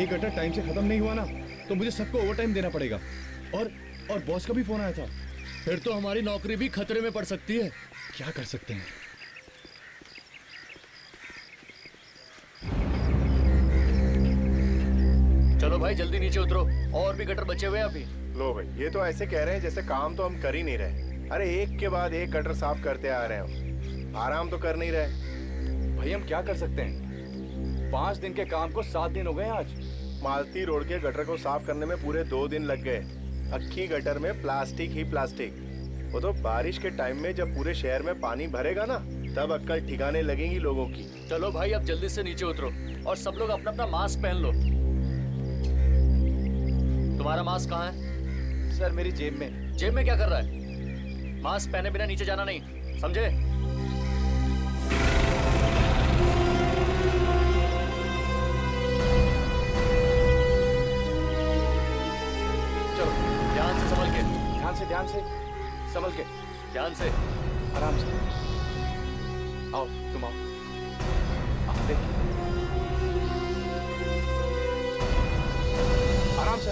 ये gutter time से खत्म नहीं हुआ ना तो मुझे सबको ओवर टाइम देना पड़ेगा। और बॉस का भी फोन आया था। फिर तो हमारी नौकरी भी खतरे में पड़ सकती है। क्या कर सकते हैं? चलो भाई जल्दी नीचे उतरो, और भी गटर बचे हुए हैं अभी। लो भाई, ये तो ऐसे कह रहे हैं जैसे काम तो हम कर ही नहीं रहे। अरे एक के बाद एक गटर साफ करते आ रहे हैं, आराम तो कर नहीं रहे। भाई हम क्या कर सकते हैं? 5 दिन के काम को 7 दिन हो गए आज। मालती रोड के गटर को साफ करने में पूरे 2 दिन लग गए। अक्खी गटर में प्लास्टिक ही प्लास्टिक। वो तो बारिश के टाइम में जब पूरे शहर में पानी भरेगा ना, तब अक्कल ठिकाने लगेगी लोगों की। चलो भाई अब जल्दी से नीचे उतरो, और सब लोग अपना अपना मास्क पहन लो। तुम्हारा मास्क कहाँ है? सर मेरी जेब में। जेब में क्या कर रहा है? मास्क पहने बिना नीचे जाना नहीं, समझे? चलो ध्यान से, संभल के। ध्यान से संभल के। ध्यान से, आराम से। आओ तुम आओ। देख, आराम से।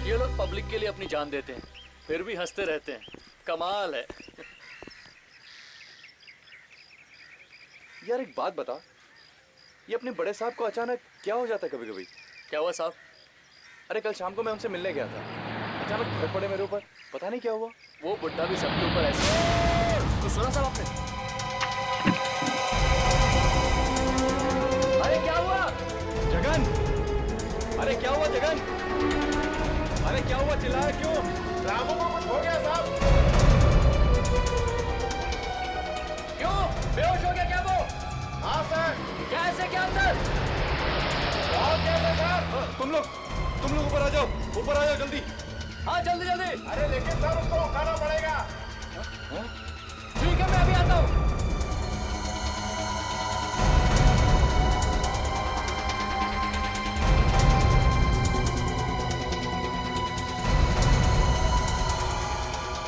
ये लोग पब्लिक के लिए अपनी जान देते हैं, फिर भी हंसते रहते हैं। कमाल है। यार एक बात बता, ये अपने बड़े साहब को अचानक क्या हो जाता है कभी कभी? क्या हुआ साहब? अरे कल शाम को मैं उनसे मिलने गया था, अचानक भड़क पड़े मेरे ऊपर, पता नहीं क्या हुआ। वो बुड्ढा भी सबके ऊपर ऐसे। तो सुना साहब आपने? अरे क्या हुआ जगन? अरे क्या हुआ जगन? अरे क्या हुआ, चिल्लाया क्यों? रामू को कुछ हो गया साहब। क्यों, बेहोश हो गया क्या वो? हाँ सर। क्या ऐसे, क्या अंदर? और कैसे सर? तुम लोग ऊपर आ जाओ जल्दी। हाँ जल्दी। अरे लेकिन सर उसको उठाना पड़ेगा। ठीक है मैं अभी आता हूँ।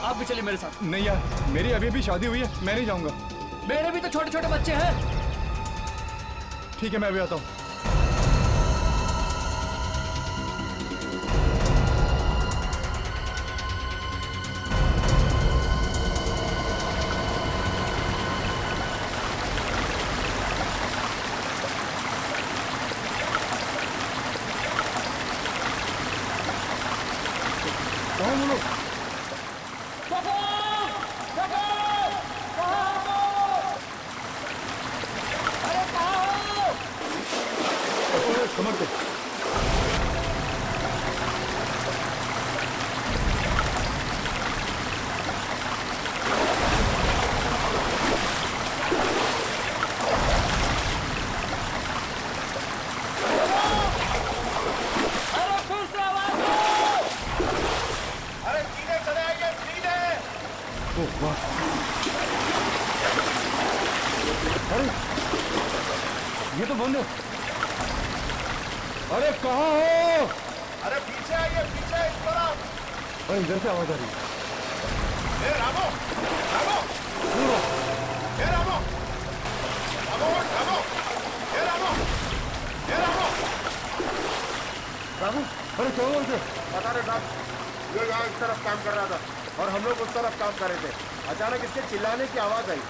आप भी चलिए मेरे साथ। नहीं यार, मेरी अभी शादी हुई है, मैं नहीं जाऊंगा। मेरे भी तो छोटे छोटे बच्चे हैं। ठीक है मैं अभी आता हूँ। कमर पे। अरे सीधे चले आइए, सीधे। ओह वाह, अरे ये तो बंद है। अरे कहाँ हो? अरे पीछे आइए, पीछे इस तरफ। अरे इधर से आवाज आ रही है। ए रामू, रामू, ए रामू, रामू, रामू, ए रामू, ए रामू, रामू, अरे क्या हुआ उसे? पता नहीं साहब, ये यहाँ इस तरफ काम कर रहा था और हम लोग उस तरफ काम कर रहे थे। अचानक इसके चिल्लाने की आवाज आई।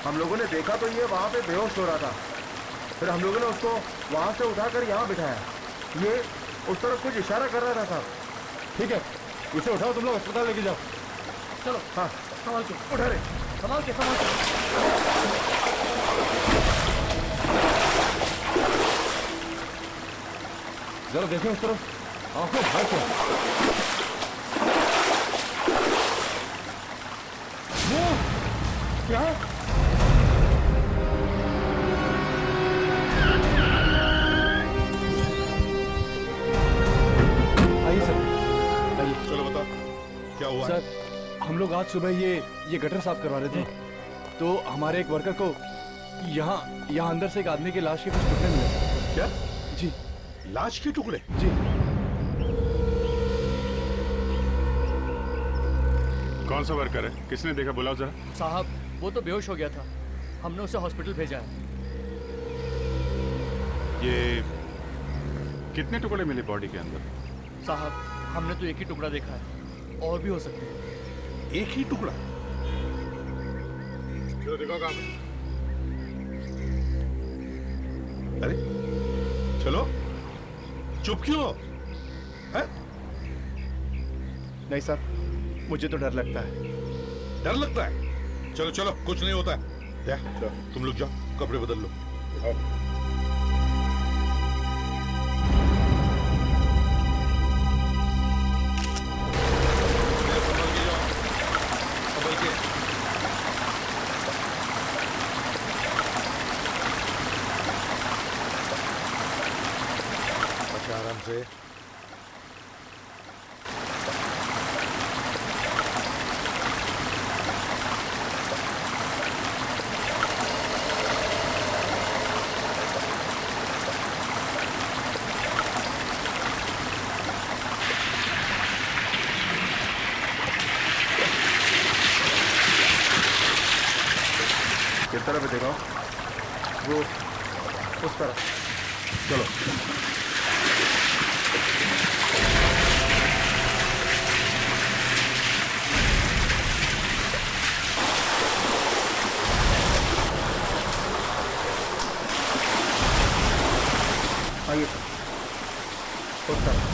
हम लोगों ने देखा तो ये वहाँ पे बेहोश हो रहा था। फिर हम लोगों ने उसको वहाँ से उठाकर यहाँ बिठाया। ये उस तरफ कुछ इशारा कर रहा था साहब। ठीक है, इसे उठाओ, तुम लोग अस्पताल लेके जाओ। चलो। हाँ संभाल के, उठा रे। संभाल के। जरा देखें उस तरफ, आंखों भर के। वो क्या? आइए सर, आइए। चलो बता क्या हुआ? सर हम लोग आज सुबह ये गटर साफ करवा रहे थे, तो हमारे एक वर्कर को यहाँ अंदर से एक आदमी की लाश के कुछ टुकड़े मिले। क्या? जी। लाश के टुकड़े? जी। कौन सा वर्कर है? किसने देखा? बुलाओ जरा। साहब वो तो बेहोश हो गया था, हमने उसे हॉस्पिटल भेजा है। कितने टुकड़े मिले बॉडी के अंदर? साहब, हमने तो एक ही टुकड़ा देखा है, और भी हो सकते हैं। एक ही टुकड़ा? चलो दिखाओ कहाँ पे। अरे चलो, चुप क्यों हो? हैं? नहीं साहब, मुझे तो डर लगता है। डर लगता है? चलो चलो, कुछ नहीं होता है। या, तुम लोग जाओ, कपड़े बदल लो। संभल के जाओ, संभल के। अच्छा, आराम से। किस तरफ है देखो? वो उस तरफ। चलो। आइए सर, उस तरफ।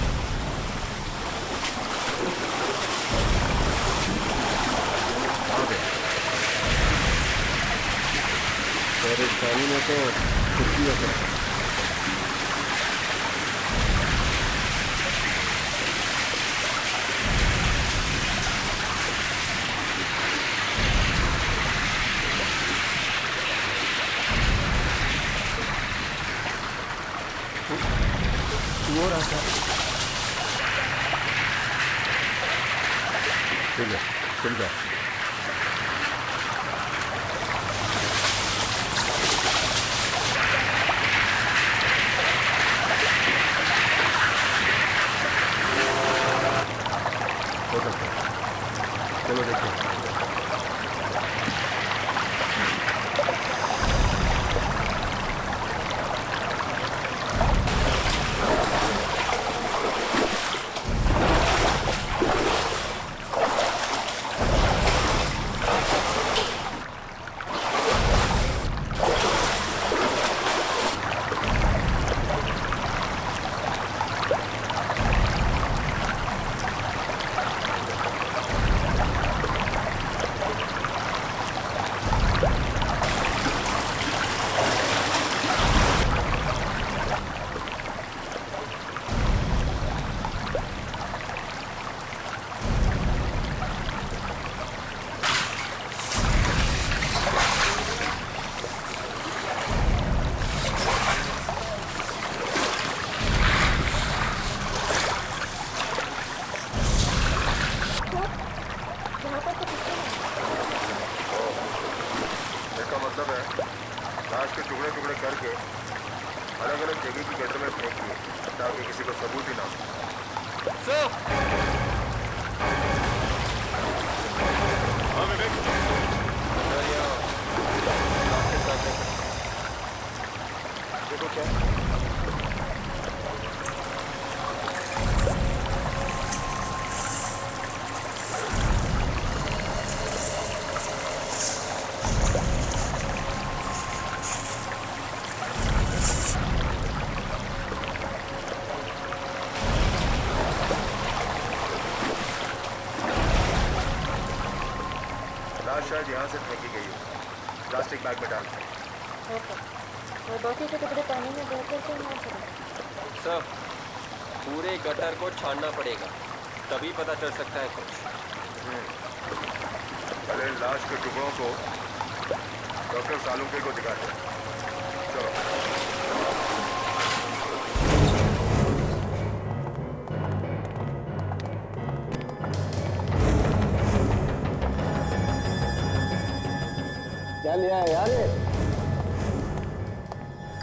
और इस पानी में तो कुछ भी हो सकता है। वो रहा था। ठीक है, चल जाओ। हो सकता है। चलो देखते हैं। इसका मतलब है लाश के टुकड़े टुकड़े करके अलग अलग जगह की गटर में फेंक दिए ताकि किसी को सबूत ही ना हो। हाँ विवेक, देखो क्या लाश शायद यहाँ से फेंकी गई है। प्लास्टिक बैग में डाल। और बाकी के कपड़े पानी में बहकर क्यों ना चले? सर, पूरे गटर को छानना पड़ेगा, तभी पता चल सकता है कुछ। पहले लाश के टुकड़ों को डॉक्टर सालुंके को दिखाते हैं। चलो। क्या लिया है यार ये?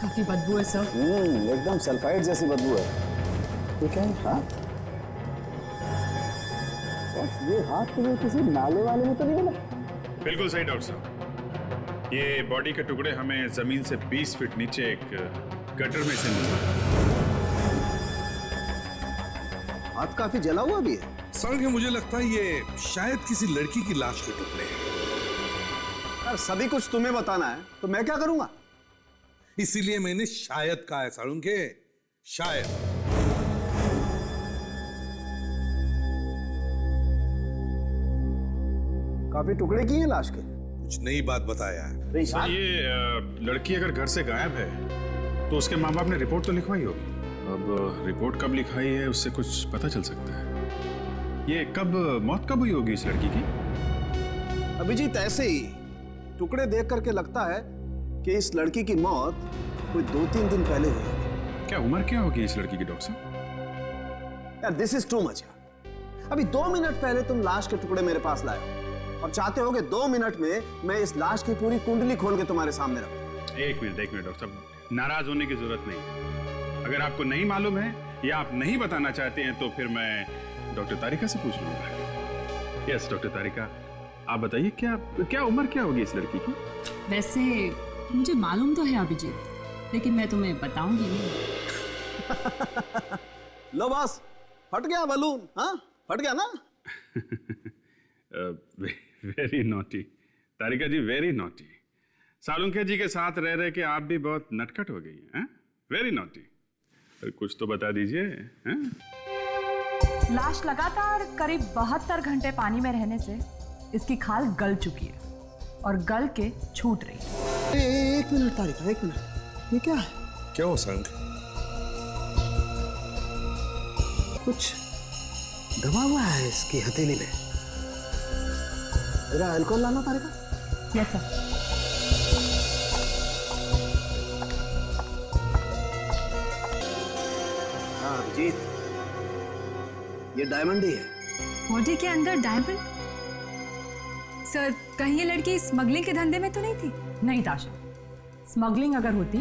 काफी बदबू है सर। एकदम सल्फाइड जैसी बदबू है। ये क्या है? हाथ? बस ये हाथ तो किसी नाले वाले में तो नहीं मिला? बिल्कुल सही डॉक्टर साहब। ये बॉडी के टुकड़े हमें जमीन से 20 फीट नीचे एक गटर में से मिले। हाथ काफी जला हुआ भी है। संग मुझे लगता है ये शायद किसी लड़की की लाश के टुकड़े हैं। यार सभी कुछ तुम्हें बताना है तो मैं क्या करूंगा? इसीलिए मैंने शायद कहा है साळुंखे, शायद। काफी टुकड़े किए हैं लाश के। कुछ नई बात बताया है। सर ये लड़की अगर घर से गायब है तो उसके माँ बाप ने रिपोर्ट तो लिखवाई होगी। अब रिपोर्ट कब लिखाई है उससे कुछ पता चल सकता है। ये मौत कब हुई होगी इस लड़की की? अभिजीत ऐसे ही टुकड़े देख करके लगता है कि इस लड़की की मौत कोई 2-3 दिन पहले हुई है। क्या उम्र क्या होगी इस लड़की की डॉक्टर साहब? यार दिस इज टू मच यार। अभी 2 मिनट पहले तुम लाश के टुकड़े मेरे पास लाए हो और चाहते हो कि 2 मिनट में मैं इस लाश की पूरी कुंडली खोल के तुम्हारे सामने रखूं। एक मिनट डॉक्टर साहब, नाराज होने की जरूरत नहीं है। अगर आपको नहीं मालूम है या आप नहीं बताना चाहते हैं तो फिर मैं डॉक्टर तारिका से पूछ लूंगा। यस डॉक्टर तारिका, आप बताइए क्या उम्र क्या होगी इस लड़की की? वैसे मुझे मालूम तो है अभिजीत, लेकिन मैं तुम्हें बताऊंगी नहीं। लो बॉस, फट गया बलून। हाँ फट गया ना? वेरी नॉटी तारिका जी, वेरी नॉटी। साळुंखे जी के साथ रह रहे के आप भी बहुत नटखट हो गई हैं। Very naughty. कुछ तो बता दीजिए। लाश लगातार करीब 72 घंटे पानी में रहने से इसकी खाल गल चुकी है और गल के छूट रही है। एक मिनट तारिका, एक मिनट। ये क्या है? क्या हो संग? कुछ दबा हुआ है इसकी हथेली में। मेरा अल्कोहल लाना तारिका? Yes sir. हाँ अभिजीत, ये डायमंड ही है। बॉडी के अंदर डायमंड? सर कहीं ये लड़की स्मगलिंग के धंधे में तो नहीं थी? नहीं ताशा, स्मगलिंग अगर होती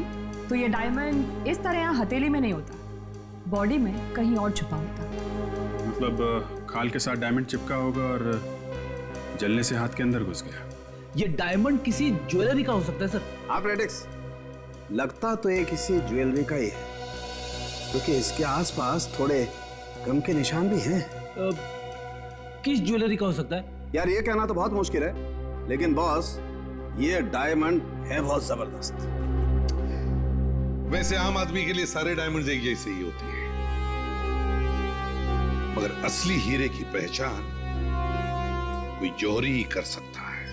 तो ये डायमंड इस तरह यहाँ हथेली में नहीं होता, बॉडी में कहीं और छुपा होता। मतलब खाल के साथ डायमंड चिपका होगा और जलने से हाथ के अंदर घुस गया। ये डायमंड किसी ज्वेलरी का हो सकता है सर। आप रेडिक्स, लगता तो ये किसी ज्वेलरी का ही है, क्योंकि इसके आसपास थोड़े गम के निशान भी हैं। किस ज्वेलरी का हो सकता है? यार ये कहना तो बहुत मुश्किल है, लेकिन बॉस ये डायमंड है बहुत जबरदस्त। वैसे आम आदमी के लिए सारे डायमंड एक जैसे ही होते हैं, मगर असली हीरे की पहचान कोई जौहरी ही कर सकता है।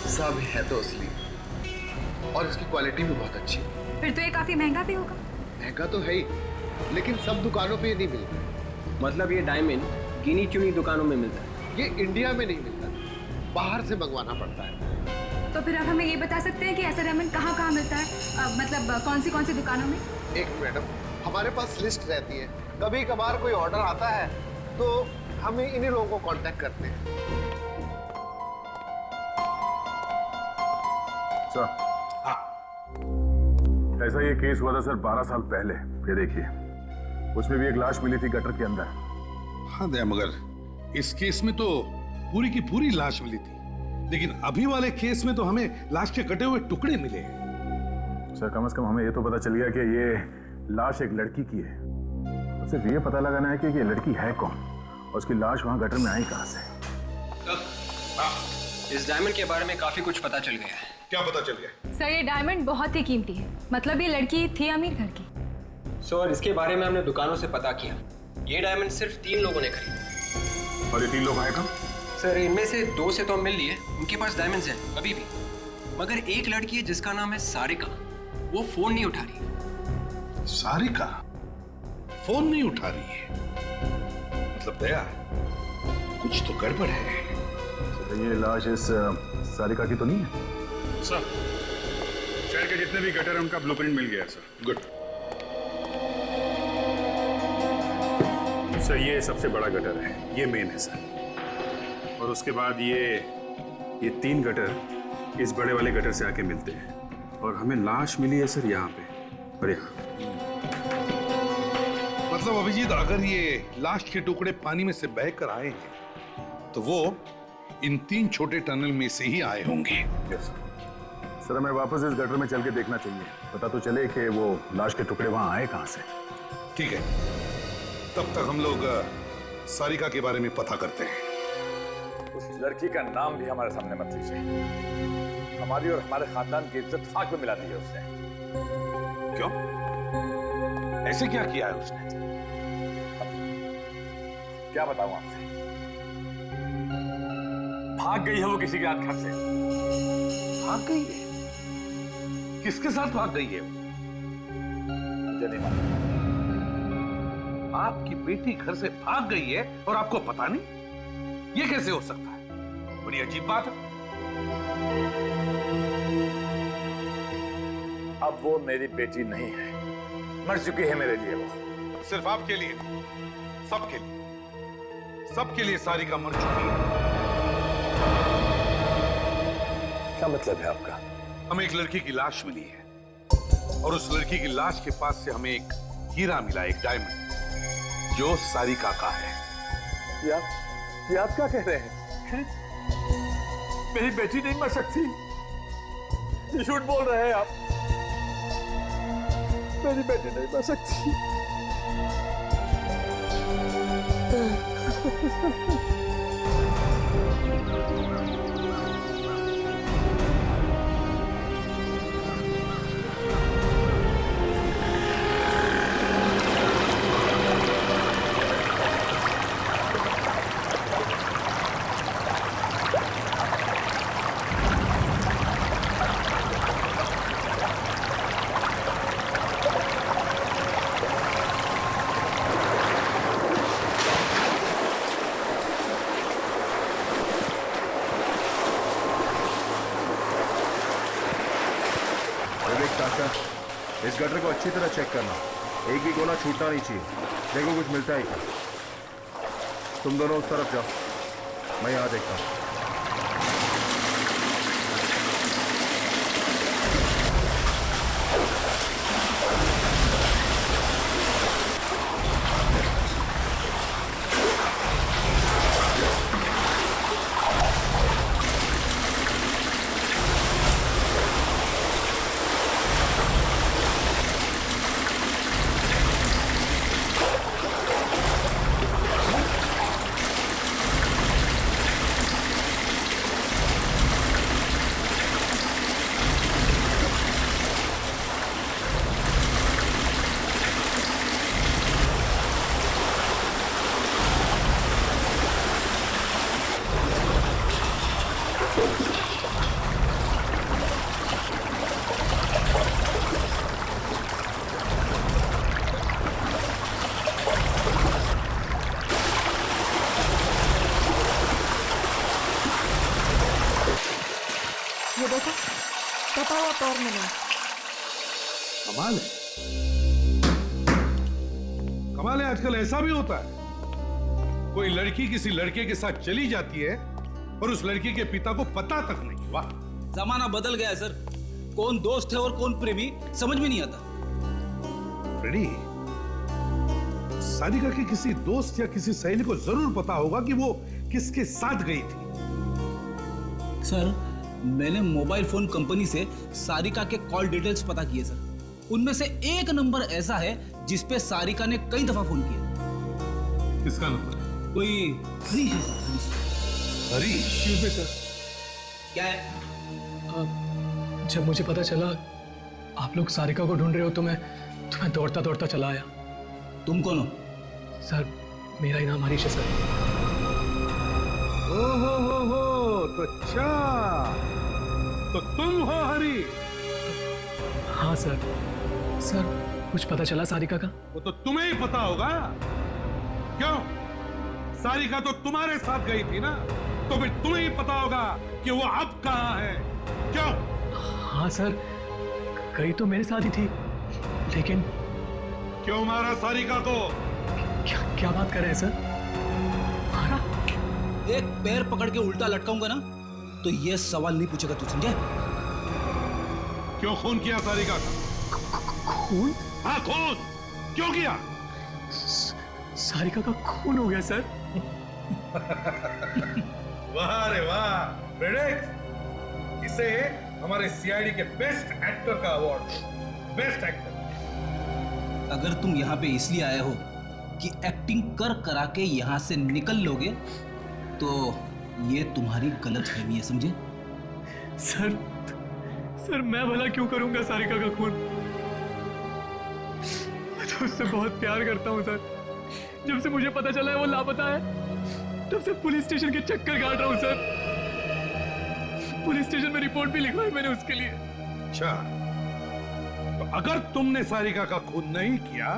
सब है तो असली, और इसकी क्वालिटी भी बहुत अच्छी है। फिर तो ये काफी महंगा भी होगा। महंगा तो है ही, लेकिन सब दुकानों पे नहीं मिलता। मतलब ये डायमंड गिनी चुनी दुकानों में मिलता है? ये इंडिया में नहीं मिलता, बाहर से मंगवाना पड़ता है। तो फिर आप हमें ये बता सकते हैं कि ऐसा डायमंड कहाँ कहाँ मिलता है? मतलब कौन सी दुकानों में? एक मैडम, हमारे पास लिस्ट रहती है, कभी कभार कोई ऑर्डर आता है तो हम इन्हीं लोगों को कांटेक्ट करते हैं। सर, ऐसा ये केस हुआ था सर 12 साल पहले। ये देखिए, उसमें भी एक लाश मिली थी गटर के अंदर। हाँ दया, मगर इस केस में तो पूरी की पूरी लाश मिली थी, लेकिन अभी वाले केस में तो हमें लाश के कटे हुए टुकड़े मिले हैं। सर कम से कम हमें ये तो पता चल गया कि ये लाश एक लड़की की है। तो सिर्फ ये पता लगाना है कि ये लड़की है कौन और उसकी लाश वहां गटर में आई कहां से। इस डायमंड के बारे में काफी कुछ पता चल गया है। क्या पता चल गया? सर ये डायमंड बहुत ही कीमती है, मतलब ये लड़की थी अमीर घर की। सर इसके बारे में हमने दुकानों से पता किया, ये डायमंड सिर्फ 3 लोगों ने खरीदा। और ये 3 लोग आए कब? सर इनमें से 2 से तो हम मिल लिए, उनके पास डायमंड्स हैं अभी भी, मगर एक लड़की है जिसका नाम है सारिका, वो फोन नहीं उठा रही। सारिका फोन नहीं उठा रही है? मतलब दया, कुछ तो गड़बड़ है। तो ये लाश इस सारिका की तो नहीं है? सर शहर के जितने भी गटर हैं उनका ब्लूप्रिंट मिल गया सर। गुड। सर ये सबसे बड़ा गटर है, ये मेन है सर, और उसके बाद ये 3 गटर इस बड़े वाले गटर से आके मिलते हैं, और हमें लाश मिली है सर यहाँ पे और यहाँ। मतलब अभिजीत, अगर ये लाश के टुकड़े पानी में से बहकर आए हैं तो वो इन 3 छोटे टनल में से ही आए होंगे। यस। सर हमें वापस इस गटर में चल के देखना चाहिए, पता तो चले कि वो लाश के टुकड़े वहां आए कहां से। ठीक है, तब तक हम लोग सारिका के बारे में पता करते हैं। उस लड़की का नाम भी हमारे सामने मत लीजिए, हमारी और हमारे खानदान की इज्जत फाक में मिला दी है उसने। क्यों? ऐसे क्या किया है उसने? क्या बताऊं आपसे, भाग गई है वो किसी के हाथ घर से। भाग गई है? किसके साथ भाग गई है? मुझे नहीं मालूम। आपकी बेटी घर से भाग गई है और आपको पता नहीं? ये कैसे हो सकता है? बड़ी अजीब बात है। अब वो मेरी बेटी नहीं है, मर चुकी है मेरे लिए वो। सिर्फ आपके लिए, सबके लिए, सबके लिए सारिका मर चुकी है। क्या मतलब है आपका? हमें एक लड़की की लाश मिली है और उस लड़की की लाश के पास से हमें एक हीरा मिला, एक डायमंड, जो सारिका का है। ये आप क्या कह रहे हैं? मेरी बेटी नहीं मर सकती, ये झूठ बोल रहे हैं आप। मेरी बेटी नहीं मर सकती। इस गटर को अच्छी तरह चेक करना, एक भी कोना छूटना नहीं चाहिए। देखो कुछ मिलता है क्या। तुम दोनों उस तरफ जाओ, मैं यहाँ देखता हूँ। ये देखो, कटा हुआ पैर मिला। कमाल है, कमाल है। आजकल ऐसा भी होता है, कोई लड़की किसी लड़के के साथ चली जाती है और उस लड़की के पिता को पता तक नहीं। वाह, जमाना बदल गया है सर, कौन दोस्त है और कौन प्रेमी समझ में नहीं आता। फ्रेडी, सारिका के किसी दोस्त या किसी सहेली को जरूर पता होगा कि वो किसके साथ गई थी। सर, मैंने मोबाइल फोन कंपनी से सारिका के कॉल डिटेल्स पता किए सर, उनमें से एक नंबर ऐसा है जिसपे सारिका ने कई दफा फोन किया। किसका नंबर? कोई हरी है सर, हरी? Excuse me sir. क्या है? जब मुझे पता चला आप लोग सारिका को ढूंढ रहे हो तो मैं दौड़ता दौड़ता चला आया। तुम कौन हो? सर, मेरा ही नाम हरीश है सर। हो, तो अच्छा, तो तुम हो हरी? हाँ सर। सर, कुछ पता चला सारिका का? वो तो तुम्हें ही पता होगा। क्यों? सारिका तो तुम्हारे साथ गई थी ना, तो फिर तुम्हें ही पता होगा कि वो अब कहाँ है। क्यों? हाँ सर, गई तो मेरे साथ ही थी, लेकिन क्यों मारा सारिका को? क्या बात कर रहे हैं सर? मारा? एक पैर पकड़ के उल्टा लटकाऊंगा ना तो ये सवाल नहीं पूछेगा तू, समझे? क्यों खून किया सारिका का? खून? हाँ, खून क्यों किया? सारिका का खून हो गया सर। वाह रे वाह, फ्रेडेक्स, इसे हमारे सीआईडी के बेस्ट एक्टर का अवार्ड, बेस्ट एक्टर। अगर तुम यहाँ पे इसलिए आए हो कि एक्टिंग कर करा के यहाँ से निकल लोगे तो ये तुम्हारी गलतफहमी है, समझे? सर मैं भला क्यों करूंगा सारिका का खून? मैं तो उससे बहुत प्यार करता हूँ सर। जब से मुझे पता चला है वो लापता है, तब से पुलिस स्टेशन के चक्कर काट रहा हूँ सर। पुलिस स्टेशन में रिपोर्ट भी लिखवाई मैंने उसके लिए। अच्छा, तो अगर तुमने सारिका का खून नहीं किया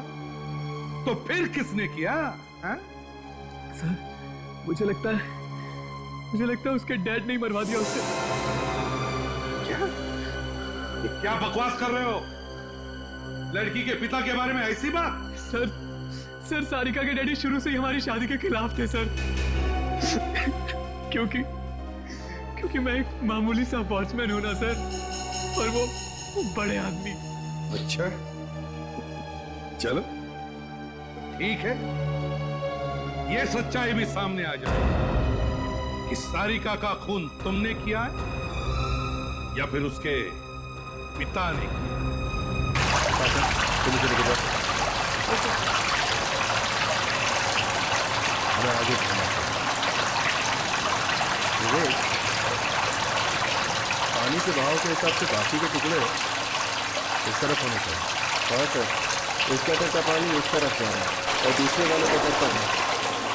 तो फिर किसने किया? हा? सर मुझे लगता है उसके डैड ने ही मरवा दिया उसे। क्या बकवास कर रहे हो? लड़की के पिता के बारे में ऐसी बात? सर सारिका के डैडी शुरू से ही हमारी शादी के खिलाफ थे सर। क्योंकि मैं एक मामूली सा वॉचमैन हूं ना सर, और वो बड़े आदमी। अच्छा, चलो ठीक है, ये सच्चाई भी सामने आ जाए कि सारिका का खून तुमने किया है या फिर उसके पिता ने किया। हमें आगे बढ़ना है। पानी के बहाव के हिसाब से बाकी के टुकड़े इस तरफ होने चाहिए। हाँ सर, इस कटर का पानी इस तरफ जा रहा है और दूसरे वाले कटर पर है,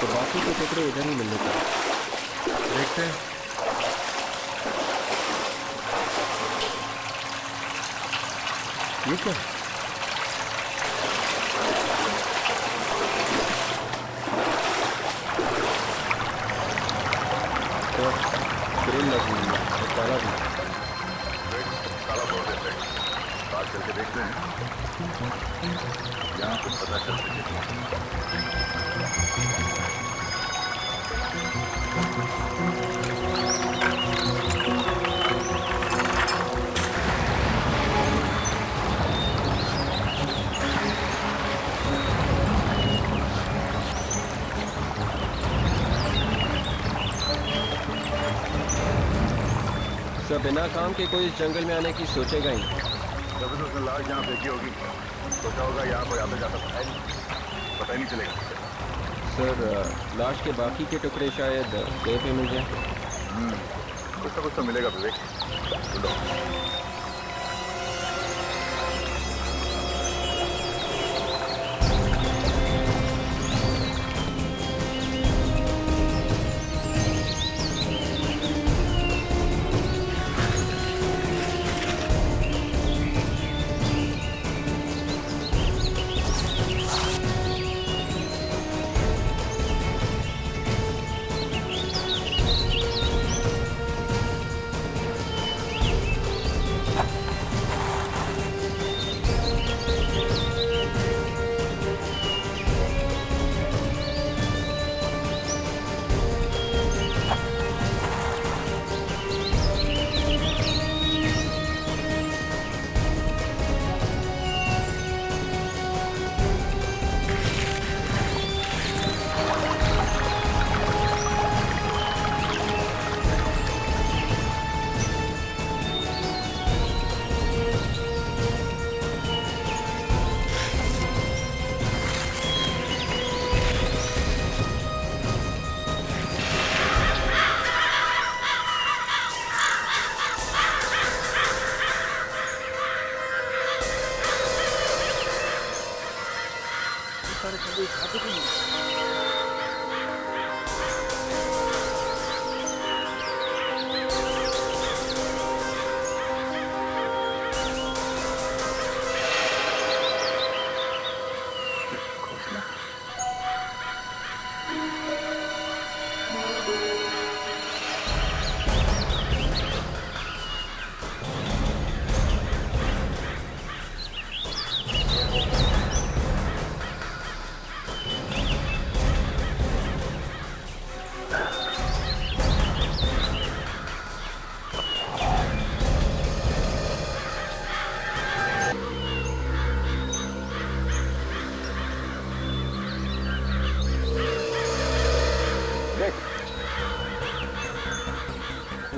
तो बाकी के टुकड़े इधर ही मिलने चाहिए। देखते हैं। ये क्या? ग्रिल लगी हुई है, ताला भी। ताला तोड़ देते हैं, बात करके देखते हैं, यहाँ कुछ पता चल सके। सब बिना काम के कोई इस जंगल में आने की सोचेगा ही। जब तो उसने लाश यहाँ फेंकी होगी, सोचा होगा यहाँ कोई आता जाता पता ही नहीं चलेगा। सर, लाश के बाकी के टुकड़े शायद कहीं पे मिल जाए। कुछ तो मिलेगा विवेक।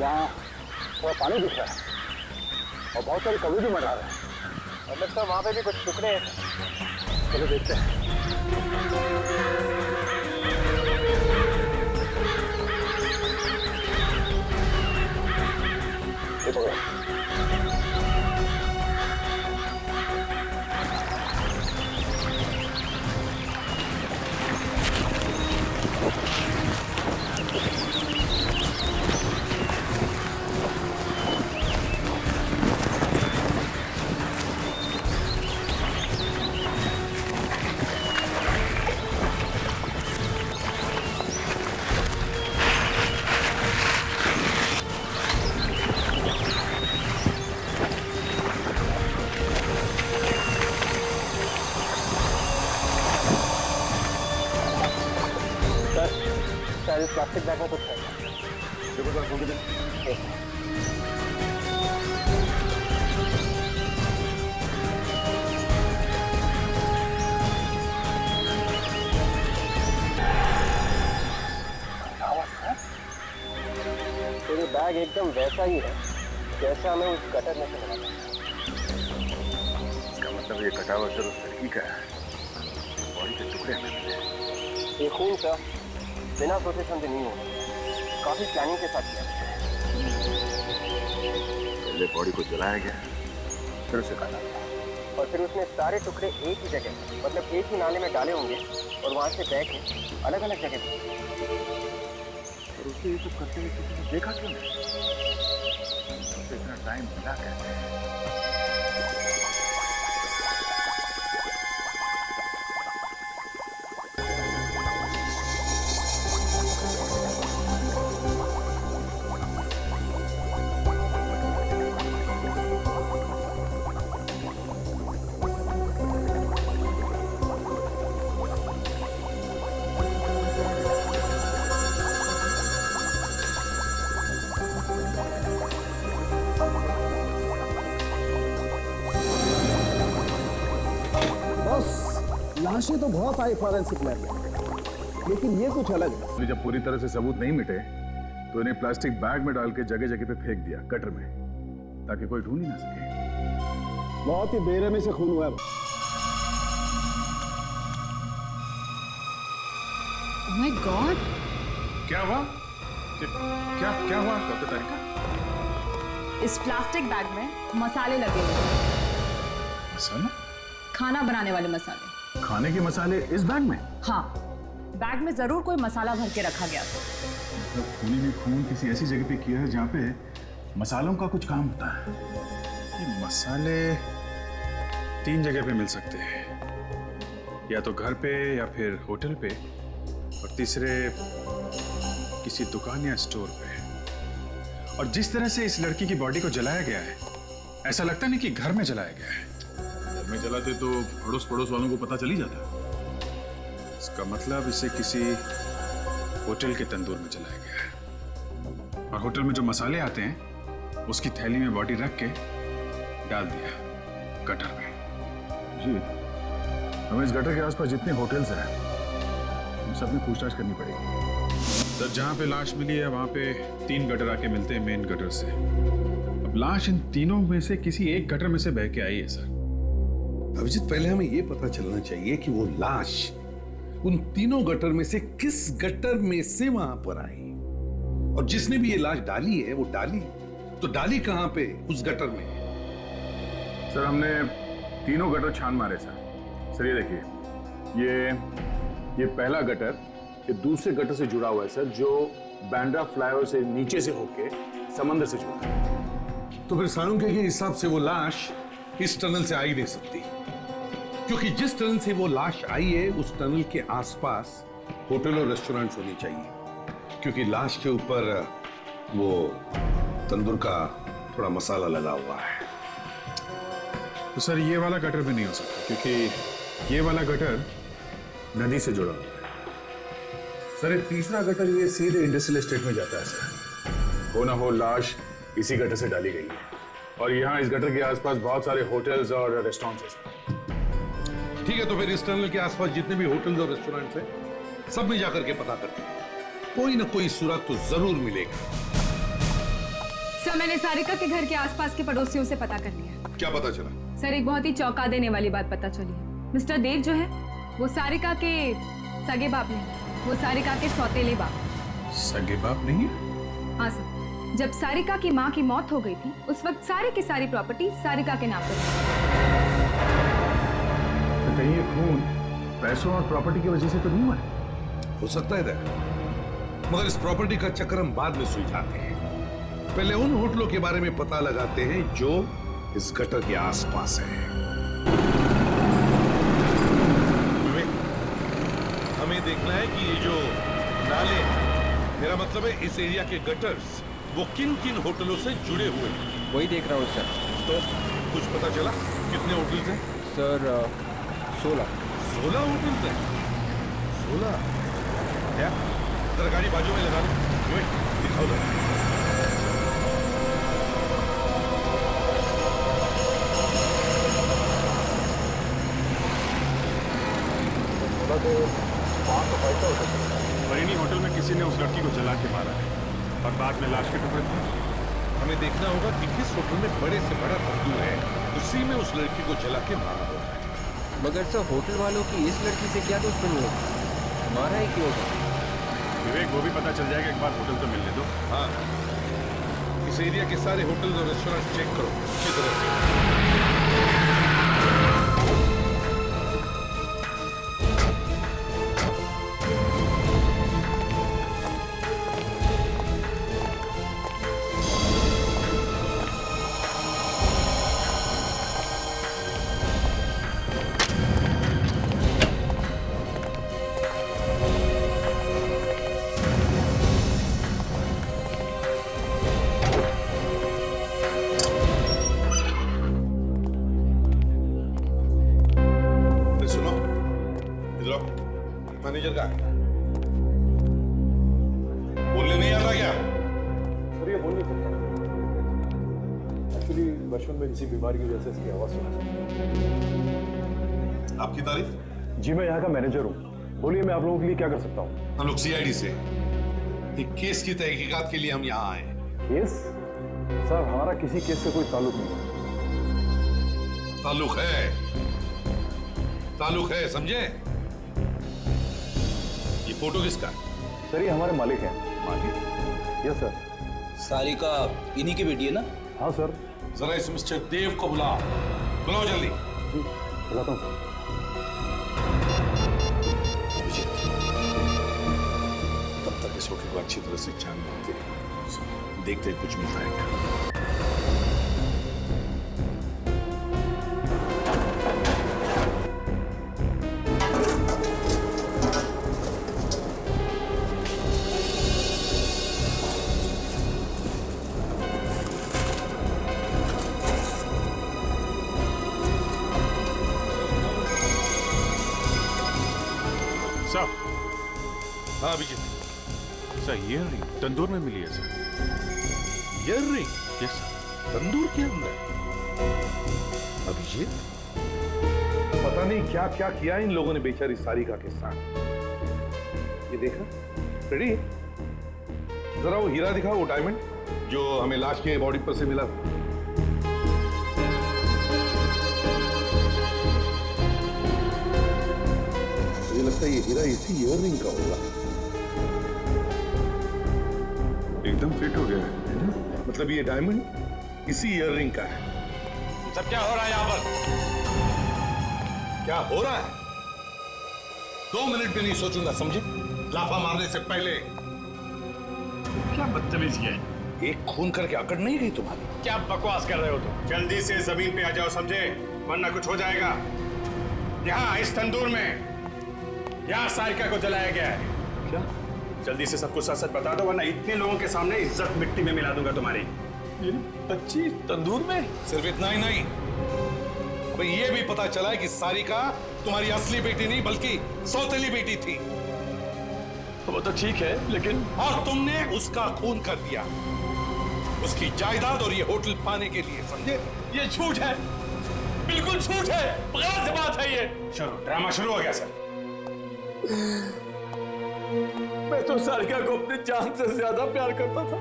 वहाँ पानी दिख रहा है। बहुत सारे कभी भी मरा रहे हैं और लगता है वहां पे भी कुछ टुकड़े हैं। चलो देखते हैं। प्लास्टिक बैग में कुछ है। देखो सर, खोल के तो ये बैग एकदम वैसा ही है जैसा हमें उस गटर में से मिला। इसका मतलब ये कटा हुआ सर उस लड़की का है। बॉडी के टुकड़े हमें मिले। ये खून सा बिना सोचे समझे नहीं होगा, काफी प्लानिंग के साथ किया। पहले बॉडी को जलाया गया, फिर उसे काटा और फिर उसने सारे टुकड़े एक ही जगह, मतलब एक ही नाले में डाले होंगे और वहां से बह के अलग अलग जगह पे। और उसे ये सब करते हुए किसी ने देखा क्यों नहीं? उसे इतना टाइम मिला कैसे? लाशें तो बहुत आई फॉरेंसिक लैब में, लेकिन ये कुछ अलग है। जब पूरी तरह से सबूत नहीं मिटे तो इन्हें प्लास्टिक बैग में डाल के जगह जगह पे फेंक दिया गटर में, ताकि कोई ढूंढ ही ना सके। बहुत ही बेरहमी से खून हुआ है। Oh my God! क्या हुआ? क्या हुआ डॉक्टर तारिका? इस प्लास्टिक बैग में मसाले लगे हुए हैं। मसाला? खाना बनाने वाले मसाले। खाने के मसाले इस बैग में? हाँ, बैग में जरूर कोई मसाला भर के रखा गया था। मतलब खूनी ने खून किसी ऐसी जगह पे किया है जहाँ पे मसालों का कुछ काम होता है। ये मसाले 3 जगह पे मिल सकते हैं, या तो घर पे या फिर होटल पे, और तीसरे किसी दुकान या स्टोर पे। और जिस तरह से इस लड़की की बॉडी को जलाया गया है, ऐसा लगता नहीं कि घर में जलाया गया है। घर में जलाते तो अड़ोस पड़ोस वालों को पता चल ही जाता। इसका मतलब इसे किसी होटल के तंदूर में जलाया गया है, और होटल में जो मसाले आते हैं उसकी थैली में बॉडी रख के डाल दिया गटर में। जी, हमें इस गटर के आसपास जितने होटल्स हैं उन सब में पूछताछ करनी पड़ेगी। सर, जहाँ पे लाश मिली है वहाँ पे 3 गटर आके मिलते हैं मेन गटर से। अब लाश इन तीनों में से किसी एक गटर में से बह के आई है सर। अभिजीत, पहले हमें यह पता चलना चाहिए कि वो लाश उन तीनों गटर में से किस गटर में से वहां पर आई, और जिसने भी ये लाश डाली है वो डाली कहां पे? उस गटर में। सर, हमने तीनों गटर छान मारे सर। सर ये देखिए, ये पहला गटर ये दूसरे गटर से जुड़ा हुआ है सर, जो बांद्रा फ्लाईओवर से नीचे से होके समंदर से जुड़ा है। तो फिर साळुंखे के हिसाब से वो लाश इस टनल से आ ही नहीं सकती, क्योंकि जिस टनल से वो लाश आई है उस टनल के आसपास होटल और रेस्टोरेंट्स होने चाहिए, क्योंकि लाश के ऊपर वो तंदूर का थोड़ा मसाला लगा हुआ है। तो सर ये वाला गटर भी नहीं हो सकता, क्योंकि ये वाला गटर नदी से जुड़ा हुआ है। सर, ये तीसरा गटर ये सीधे इंडस्ट्रियल एस्टेट में जाता है सर। हो ना हो लाश इसी गटर से डाली गई है, और यहाँ इस गटर के आसपास बहुत सारे होटल्स और रेस्टोरेंट्स हैं। ठीक है, तो फिर इस टनल के आसपास जितने भी होटल्स और रेस्टोरेंट्स हैं सब में जाकर के पता करते हैं, कोई ना कोई सुराग तो जरूर मिलेगा। सर मैंने सारिका के घर के आसपास के पड़ोसियों से पता कर लिया। क्या पता चला? सर एक बहुत ही चौंका देने वाली बात पता चली है। मिस्टर देव जो है वो सारिका के सगे बाप नहीं, वो सारिका के सौतेले बाप। सगे बाप नहीं है? हाँ सर, जब सारिका की माँ की मौत हो गई थी उस वक्त सारी की सारी प्रॉपर्टी सारिका के नाम पर थी। तो कहीं ये खून पैसों और प्रॉपर्टी की वजह से तो नहीं हुआ है? हो सकता है मगर इस प्रॉपर्टी का चक्कर हम बाद में सुलझाते हैं। पहले उन होटलों के बारे में पता लगाते हैं जो इस गटर के आसपास है। हमें देखना है कि ये जो नाले हैं, मेरा मतलब है इस एरिया के गटर्स, वो किन किन होटलों से जुड़े हुए हैं। वही देख रहा हूँ सर। तो कुछ पता चला कितने होटल्स हैं? सर 16 होटल्स हैं। 16? क्या जरा गाड़ी बाजू में लगा लो, दिखाओ जरा। तो वहाँ तो पैसा हो सकता है। बरेनी होटल में किसी ने उस लड़की को जला के मारा है और बाद में लाश के टुकड़े थे। हमें देखना होगा कि किस होटल में बड़े से बड़ा तंदूर है, उसी में उस लड़की को जला के मारा होगा। मगर सर होटल वालों की इस लड़की से क्या दुश्मनी है? मारा ही क्यों होगा? विवेक वो भी पता चल जाएगा, एक बार होटल तो मिलने दो। हाँ, इस एरिया के सारे होटल और रेस्टोरेंट चेक करो अच्छी तरह से। मैनेजर का बोलने नहीं आता क्या? सर ये बोल नहीं सकता। एक्चुअली बचपन में किसी बीमारी की वजह से इसकी आवाज सुना। आपकी तारीफ? जी मैं यहाँ का मैनेजर हूँ। बोलिए मैं आप लोगों के लिए क्या कर सकता हूँ? हम लोग सीआईडी से एक केस की तहकीकात के लिए हम यहाँ आए। केस? सर हमारा किसी केस से कोई ताल्लुक नहीं। ताल्लुक है समझे? ये फोटो किसका है? सर ये हमारे मालिक हैं। मालिक? Yes sir. सारिका इन्हीं की बेटी है ना? हाँ सर। जरा इस मिस्टर देव को बुलाओ जल्दी। जी बुलाता हूँ सर। तब तक इस होटल को अच्छी तरह से छान देखते कुछ मिलता है क्या। सर। हाँ अभिजीत। सर ये रिंग तंदूर में मिली है सर। ये रिंग? Yes sir. तंदूर के अंदर? अभिजीत पता नहीं क्या क्या किया इन लोगों ने बेचारी सारिका के साथ। ये देखा रेडी? जरा वो हीरा दिखा, वो डायमंड जो हमें लाश के बॉडी पर से मिला। मुझे लगता है ये हीरा इसी ईयररिंग का होगा। एकदम फिट हो गया है ना? मतलब ये डायमंड इसी ईयररिंग का है। सब क्या हो रहा है यहाँ पर? क्या हो रहा है? 2 मिनट भी नहीं सोचूंगा समझे? लाफा मारने से पहले। क्या बदतमीजी है? एक खून करके अकड़ नहीं गई तुम्हारी? क्या बकवास कर रहे हो तुम? जल्दी से जमीन पे आ जाओ समझे, वरना कुछ हो जाएगा। यहाँ इस तंदूर में यहाँ सारिका को जलाया गया है। क्या? जल्दी से सब कुछ सच सच बता दो, वरना इतने लोगों के सामने इज्जत मिट्टी में मिला दूंगा तुम्हारी। बच्ची तंदूर में? सिर्फ इतना ही नहीं, अबे ये भी पता चला है कि सारिका तुम्हारी असली बेटी नहीं बल्कि सौतेली बेटी थी। वो तो ठीक है लेकिन। और तुमने उसका खून कर दिया, उसकी जायदाद और ये होटल पाने के लिए, समझे? ये झूठ है, बिल्कुल झूठ है, गलत बात है ये। चलो ड्रामा शुरू हो गया सर। मैं तो सारिका को अपनी जान से ज्यादा प्यार करता था।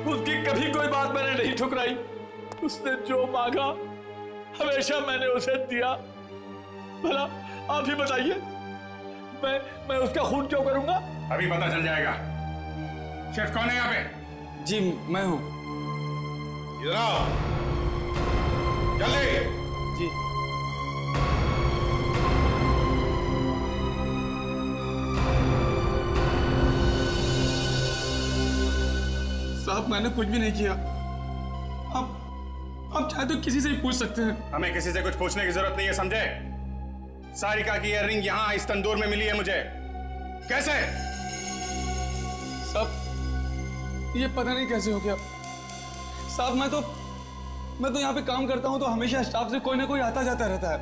उसकी कभी कोई बात मैंने नहीं ठुकराई। उसने जो मांगा हमेशा मैंने उसे दिया। भला आप ही बताइए, मैं उसका खून क्यों करूंगा? अभी पता चल जाएगा। शेफ कौन है यहाँ पे? जी मैं हूँ। इधर आओ जल्दी। जी साहब मैंने कुछ भी नहीं किया। आप चाहे तो किसी से ही पूछ सकते हैं। हमें किसी से कुछ पूछने की जरूरत नहीं है, समझे? सारिका की इयररिंग यहाँ इस तंदूर में मिली है मुझे। कैसे? साहब ये पता नहीं कैसे हो गया। साहब मैं तो यहाँ पे काम करता हूँ तो हमेशा स्टाफ से कोई ना कोई आता जाता रहता है।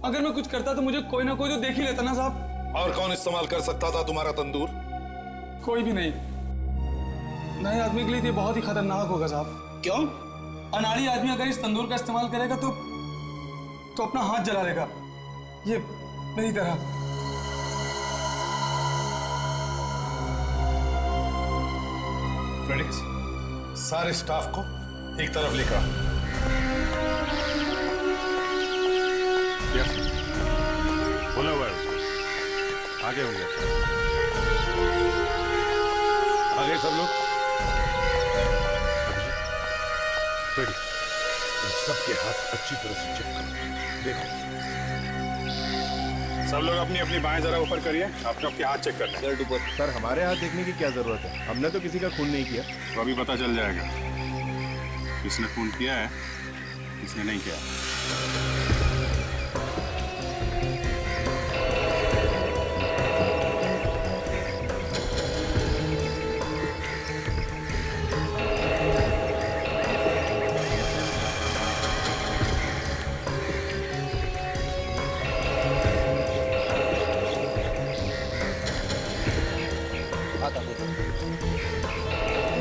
अगर मैं कुछ करता तो मुझे कोई ना कोई तो देख ही लेता ना साहब। और कौन इस्तेमाल कर सकता था तुम्हारा तंदूर? कोई भी नहीं। नए आदमी के लिए तो ये बहुत ही खतरनाक होगा साहब। क्यों? अनाड़ी आदमी अगर इस तंदूर का इस्तेमाल करेगा तो अपना हाथ जला लेगा, ये मेरी तरह। फ्रेडिक्स, सारे स्टाफ को एक तरफ लेकर बोला हुआ है उसको। आगे होंगे। आगे सब लोग। फ्रेडी, इन सबके हाथ अच्छी तरह से चेक करो। देखो सब लोग अपनी अपनी बाएं जरा ऊपर करिए। आपने अपने हाथ चेक करना है। सर हमारे हाथ देखने की क्या जरूरत है? हमने तो किसी का खून नहीं किया। तो अभी पता चल जाएगा किसने खून किया है, किसने नहीं किया।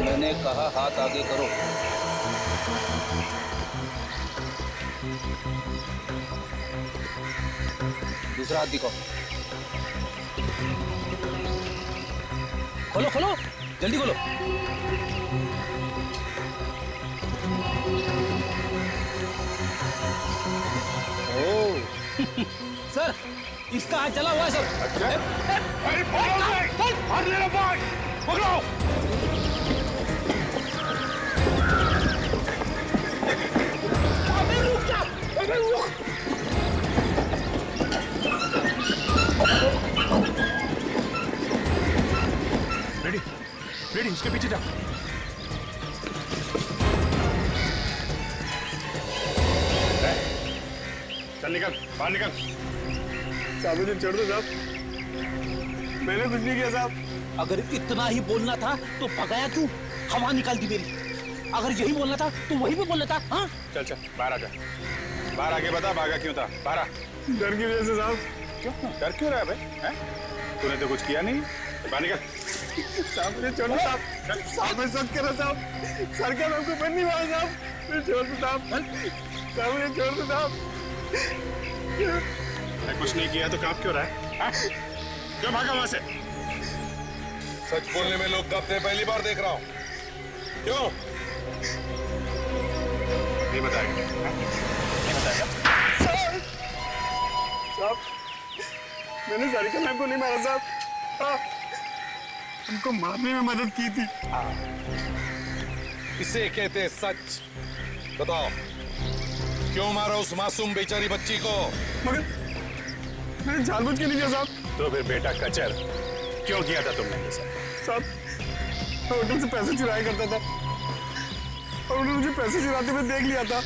मैंने कहा हाथ आगे करो। दूसरा हाथ दिखाओ। खोलो खोलो जल्दी खोलो। सर इसका हाथ जला हुआ है सर। पकड़ो। रेडी रेडी, उसके पीछे जा। चल निकल, बाहर निकल। साहब मुझे छोड़ दो साहब, मैंने कुछ नहीं किया साहब। अगर इतना ही बोलना था तो भगाया क्यों? हवा निकाल दी मेरी। अगर यही बोलना था तो वही भी बोलना था। हाँ चल चल बाहर आ जा। बाहर आके बता भागा क्यों था? बाहर आ। डर की वजह से साहब। क्यों डर क्यों रहा है भाई? हैं? तूने तो कुछ किया नहीं। बाहर निकल। साहब मुझे छोड़ो साहब। साहब मैं सब कह रहा साहब। सर का नाम को बन नहीं रहा साहब। मुझे छोड़ दो साहब। साहब मुझे छोड़ दो साहब। मैं कुछ नहीं किया तो काम क्यों रहा है? क्यों भागा वहां से? सच बोलने में लोग कब थे? पहली बार देख रहा हूं। क्यों? नहीं बताएगा। नहीं बताएगा। साहब मैंने सारिका मैम को नहीं मारा साहब। उनको मारने में मदद की थी। इसे कहते हैं सच। बताओ क्यों मारा उस मासूम बेचारी बच्ची को? मगर मैंने जानबूझ के नहीं किया साहब। तो फिर बेटा कचर क्यों किया था तुमने ये सब? साहब मैं होटल से पैसे चुराया करता था और उन्होंने मुझे पैसे चुराते हुए देख लिया था।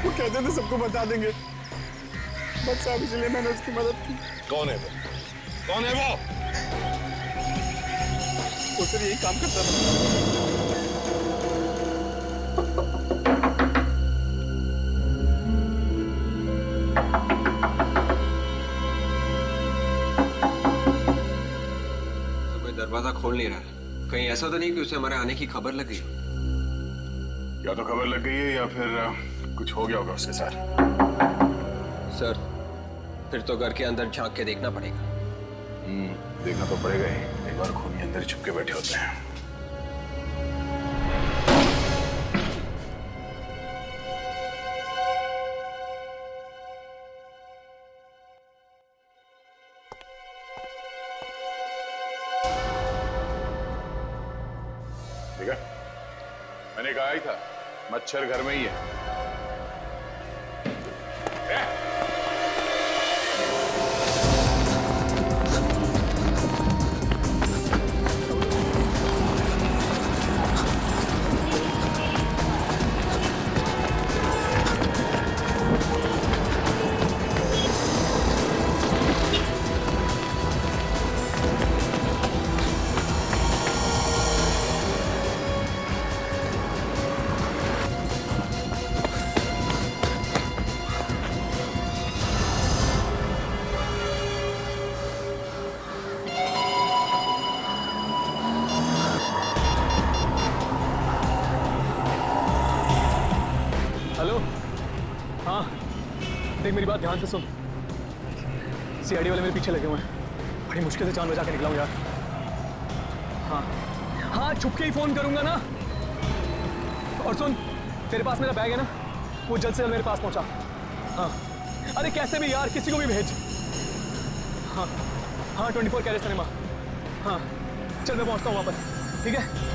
वो कहते थे सबको बता देंगे, बस साहब इसलिए मैंने उसकी मदद की। कौन है वो? कौन है वो? वो सर यही काम करता था। दरवाजा खोल नहीं रहा। कहीं ऐसा तो नहीं कि उसे हमारे आने की खबर लग गई? या तो खबर लग गई है या फिर कुछ हो गया होगा उसके साथ। सर फिर तो घर के अंदर झांक के देखना पड़ेगा। देखना तो पड़ेगा ही। एक बार खूनी अंदर छुप के बैठे होते हैं। ठीक है, मैंने कहा ही था मच्छर घर में ही है। हेलो, हाँ देख मेरी बात ध्यान से सुन। सीआईडी वाले मेरे पीछे लगे हुए हैं, बड़ी मुश्किल से जान बचा के निकला हूँ यार। हाँ हाँ, छुप के ही फोन करूंगा ना। और सुन, तेरे पास मेरा बैग है ना, वो जल्द से जल्द मेरे पास पहुंचा। हाँ अरे कैसे भी यार, किसी को भी भेज। हाँ हाँ, 24 कैरेट सिनेमा। हाँ चल मैं पहुंचता हूँ वहां पर, ठीक है।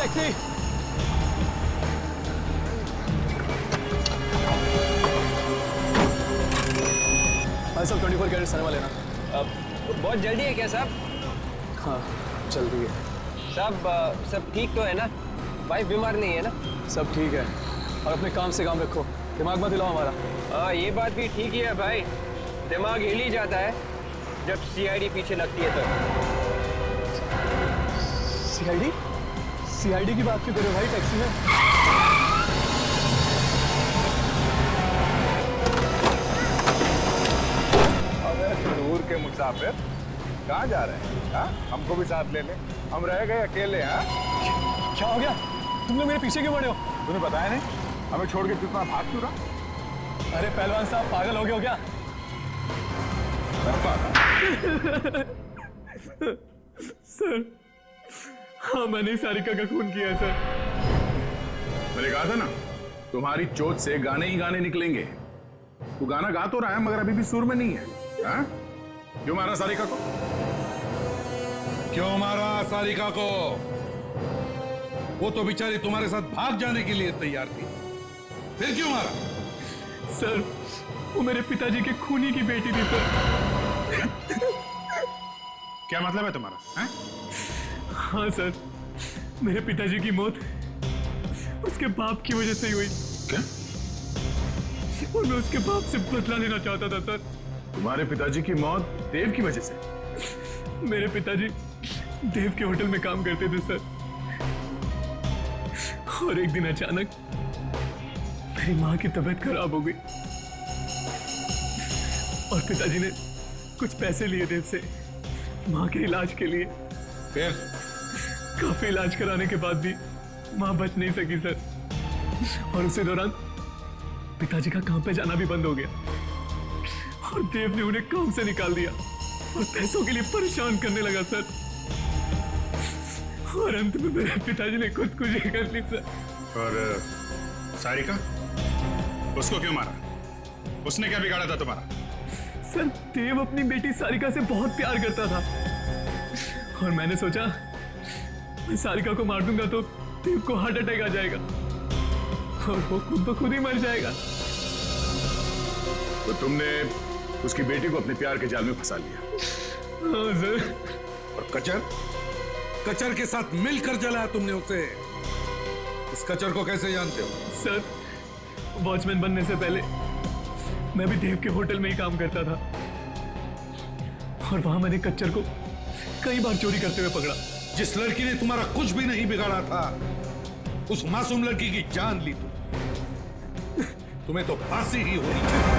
टैक्सी। भाई साहब 24 कैरेट सिनेमा लेना। बहुत जल्दी है क्या साहब? हाँ जल्दी है। साहब सब ठीक तो है ना? वाइफ बीमार नहीं है ना? सब ठीक है, और अपने काम से काम रखो, दिमाग मत हिलाओ हमारा। हाँ ये बात भी ठीक ही है भाई, दिमाग हिल ही जाता है जब सीआईडी पीछे लगती है तो। सीआईडी? सीआईडी की बात क्यों कर रहे हो भाई टैक्सी में? अबे दूर के मुसाफिर कहाँ जा रहे हैं? हाँ हमको भी साथ ले ले, हम रह गए अकेले। हाँ क्या हो गया? तुम लोग मेरे पीछे क्यों पड़े हो? तुम्हें बताया नहीं, हमें छोड़ के कितना भाग क्यों रहा? अरे पहलवान साहब पागल हो गए हो क्या? सर हाँ मैंने सारिका का खून किया सर। मैंने कहा था ना, तुम्हारी चोट से गाने ही गाने निकलेंगे। तू गाना गा तो रहा है मगर अभी भी सुर में नहीं है। हाँ? क्यों मारा सारिका को? क्यों मारा सारिका को? वो तो बेचारी तुम्हारे साथ भाग जाने के लिए तैयार थी, फिर क्यों मारा? सर वो मेरे पिताजी के खूनी की बेटी थी सर। क्या मतलब है तुम्हारा? हाँ? हाँ सर, मेरे पिताजी की मौत उसके बाप की वजह से ही हुई। क्या? और मैं उसके बाप से बदला लेना चाहता था सर। तुम्हारे पिताजी की मौत देव की वजह से? मेरे पिताजी देव के होटल में काम करते थे सर, और एक दिन अचानक मेरी माँ की तबीयत खराब हो गई और पिताजी ने कुछ पैसे लिए देव से माँ के इलाज के लिए। फिर काफी इलाज कराने के बाद भी माँ बच नहीं सकी सर, और उसी दौरान पिताजी का काम पे जाना भी बंद हो गया और देव ने उन्हें काम से निकाल दिया और पैसों के लिए परेशान करने लगा सर, और अंत में मेरे पिताजी ने खुदकुशी कर ली सर। और सारिका, उसको क्यों मारा? उसने क्या बिगाड़ा था तुम्हारा? सर देव अपनी बेटी सारिका से बहुत प्यार करता था, और मैंने सोचा मैं सारिका को मार दूंगा तो देव को हार्ट अटैक आ जाएगा और वो खुद ब खुद ही मर जाएगा। तो तुमने उसकी बेटी को अपने प्यार के जाल में फंसा लिया? हाँ सर। और कचर? कचर के साथ मिलकर जलाया तुमने उसे। इस कचर को कैसे जानते हो? सर वॉचमैन बनने से पहले मैं भी देव के होटल में ही काम करता था, और वहां मैंने कच्चर को कई बार चोरी करते हुए पकड़ा। जिस लड़की ने तुम्हारा कुछ भी नहीं बिगाड़ा था, उस मासूम लड़की की जान ली तुम्हें तो फांसी ही होनी चाहिए।